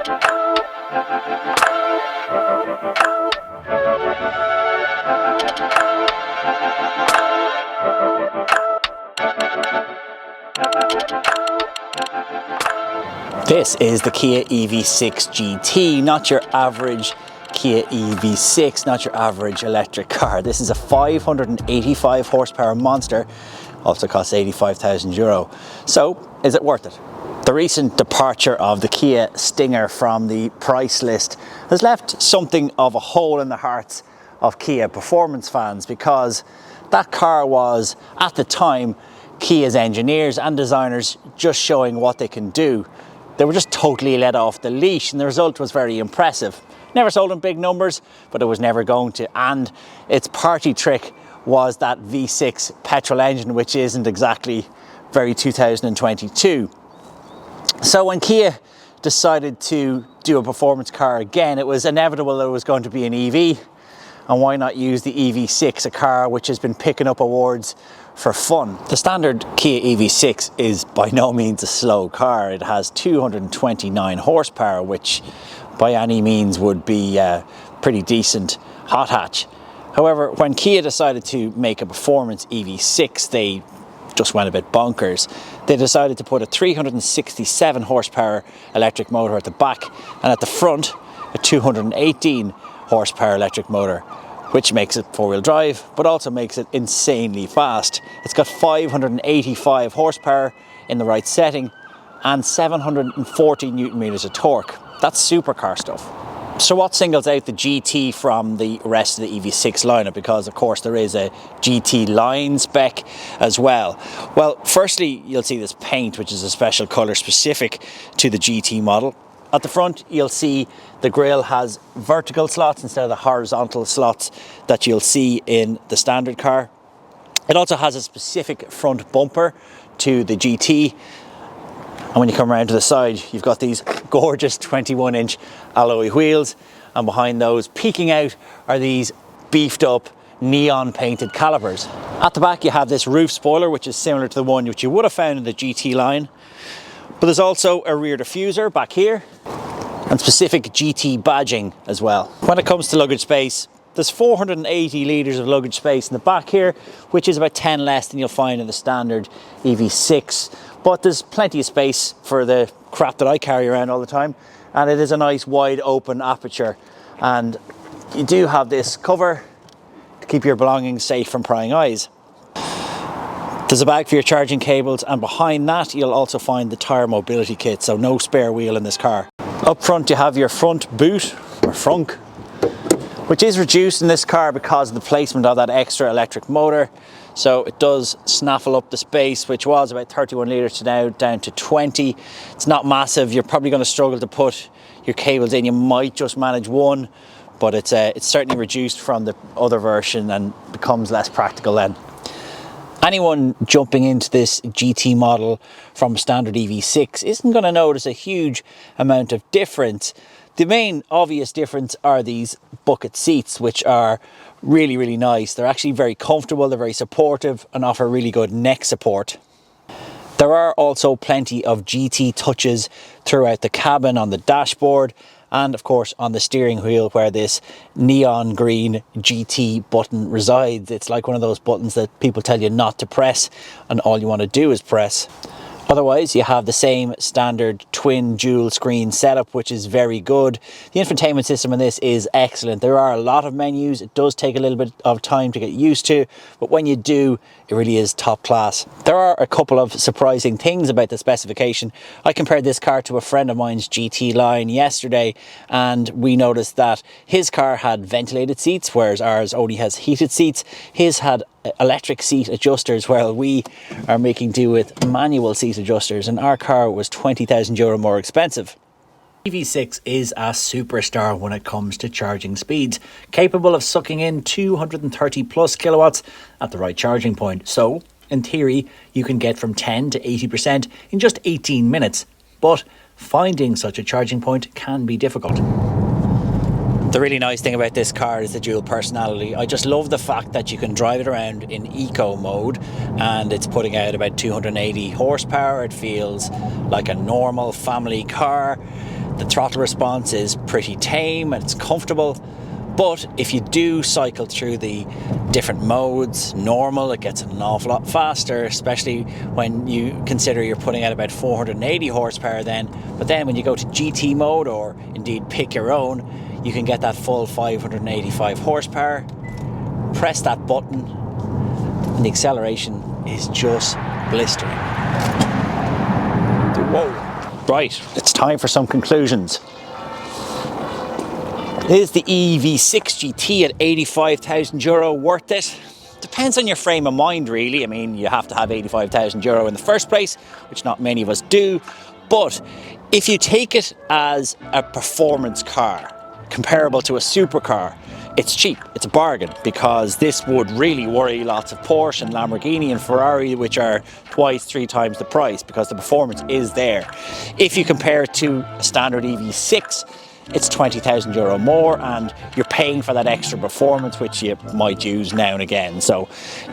This is the Kia EV6 GT, not your average Kia EV6, not your average electric car. This is a 585 horsepower monster, also costs €85,000. So, is it worth it? The recent departure of the Kia Stinger from the price list has left something of a hole in the hearts of Kia performance fans, because that car was, at the time, Kia's engineers and designers just showing what they can do. They were just totally let off the leash, and the result was very impressive. Never sold in big numbers, but it was never going to. And its party trick was that V6 petrol engine, which isn't exactly very 2022. So when Kia decided to do a performance car again, it was inevitable that it was going to be an EV. And why not use the EV6, a car which has been picking up awards for fun? The standard Kia EV6 is by no means a slow car. It has 229 horsepower, which by any means would be a pretty decent hot hatch. However, when Kia decided to make a performance EV6, they just went a bit bonkers. They decided to put a 367 horsepower electric motor at the back, and at the front a 218 horsepower electric motor, which makes it four-wheel drive, but also makes it insanely fast. It's got 585 horsepower in the right setting and 740 newton meters of torque. That's supercar stuff. So what singles out the GT from the rest of the EV6 lineup? Because of course there is a GT line spec as well. Well, firstly, you'll see this paint, which is a special colour specific to the GT model. At the front, you'll see the grille has vertical slots instead of the horizontal slots that you'll see in the standard car. It also has a specific front bumper to the GT. And when you come around to the side, you've got these gorgeous 21-inch alloy wheels. And behind those, peeking out, are these beefed up neon painted calipers. At the back, you have this roof spoiler, which is similar to the one which you would have found in the GT line. But there's also a rear diffuser back here and specific GT badging as well. When it comes to luggage space, there's 480 litres of luggage space in the back here, which is about 10 less than you'll find in the standard EV6. But there's plenty of space for the crap that I carry around all the time, and it is a nice wide open aperture. And you do have this cover to keep your belongings safe from prying eyes. There's a bag for your charging cables, and behind that you'll also find the tyre mobility kit, so no spare wheel in this car. Up front you have your front boot, or frunk, which is reduced in this car because of the placement of that extra electric motor. So it does snaffle up the space, which was about 31 litres to now down to 20. It's not massive. You're probably going to struggle to put your cables in. You might just manage one, but it's certainly reduced from the other version and becomes less practical then. Anyone jumping into this GT model from standard EV6 isn't going to notice a huge amount of difference. The main obvious difference are these bucket seats, which are really, really nice. They're actually very comfortable, they're very supportive and offer really good neck support. There are also plenty of GT touches throughout the cabin, on the dashboard, and of course on the steering wheel, where this neon green GT button resides. It's like one of those buttons that people tell you not to press, and all you want to do is press. Otherwise, you have the same standard twin dual screen setup, which is very good. The infotainment system in this is excellent. There are a lot of menus. It does take a little bit of time to get used to, but when you do, it really is top class. There are a couple of surprising things about the specification. I compared this car to a friend of mine's GT line yesterday, and we noticed that his car had ventilated seats, whereas ours only has heated seats. His had electric seat adjusters, while we are making do with manual seat adjusters, and our car was €20,000 more expensive. EV6 is a superstar when it comes to charging speeds, capable of sucking in 230 plus kilowatts at the right charging point. So, in theory, you can get from 10 to 80% in just 18 minutes, but finding such a charging point can be difficult. The really nice thing about this car is the dual personality. I just love the fact that you can drive it around in eco mode, and it's putting out about 280 horsepower. It feels like a normal family car. The throttle response is pretty tame and it's comfortable. But if you do cycle through the different modes, normal, it gets an awful lot faster, especially when you consider you're putting out about 480 horsepower then. But then when you go to GT mode, or indeed pick your own, you can get that full 585 horsepower. Press that button and the acceleration is just blistering. Whoa. Right, it's time for some conclusions. Is the EV6 GT at €85,000 worth it? Depends on your frame of mind, really. I mean, you have to have €85,000 in the first place, which not many of us do. But if you take it as a performance car, comparable to a supercar, it's cheap, it's a bargain, because this would really worry lots of Porsche and Lamborghini and Ferrari, which are twice, 3 times the price, because the performance is there. If you compare it to a standard EV6, it's €20,000 more, and you're paying for that extra performance, which you might use now and again. So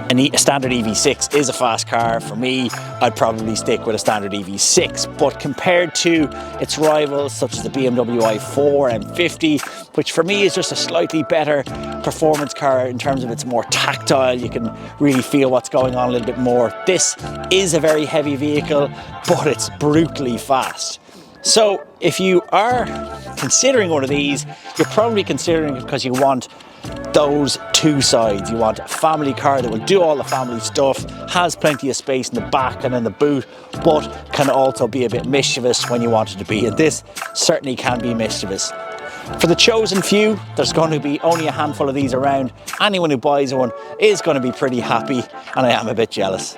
a standard EV6 is a fast car. For me, I'd probably stick with a standard EV6, but compared to its rivals, such as the BMW i4 M50, which for me is just a slightly better performance car in terms of it's more tactile, you can really feel what's going on a little bit more. This is a very heavy vehicle, but it's brutally fast. So if you are considering one of these, you're probably considering it because you want those two sides. You want a family car that will do all the family stuff, has plenty of space in the back and in the boot, but can also be a bit mischievous when you want it to be. And this certainly can be mischievous. For the chosen few, there's going to be only a handful of these around. Anyone who buys one is going to be pretty happy, and I am a bit jealous.